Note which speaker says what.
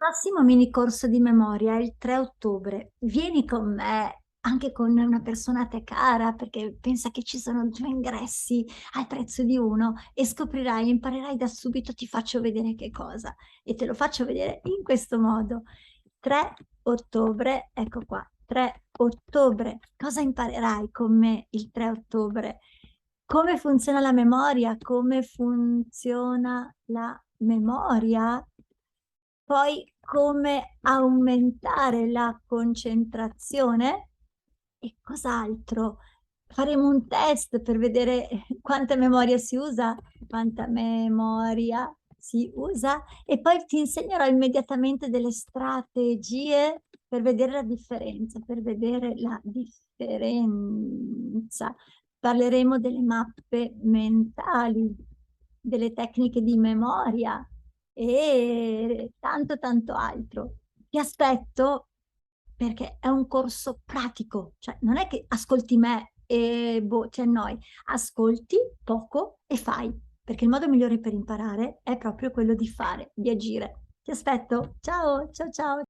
Speaker 1: Prossimo mini corso di memoria è il 3 ottobre. Vieni con me, anche con una persona a te cara, perché pensa che ci sono 2 ingressi al prezzo di uno e scoprirai, imparerai da subito, ti faccio vedere che cosa. E te lo faccio vedere in questo modo. 3 ottobre, ecco qua, 3 ottobre. Cosa imparerai con me il 3 ottobre? Come funziona la memoria? Come funziona la memoria? Poi come aumentare la concentrazione e cos'altro? Faremo un test per vedere quanta memoria si usa e poi ti insegnerò immediatamente delle strategie per vedere la differenza, per vedere la differenza. Parleremo delle mappe mentali, delle tecniche di memoria e tanto tanto altro. Ti aspetto perché è un corso pratico, cioè non è che ascolti me e boh, ti annoi, ascolti poco e fai, perché il modo migliore per imparare è proprio quello di fare, di agire. Ti aspetto, ciao, ciao, ciao.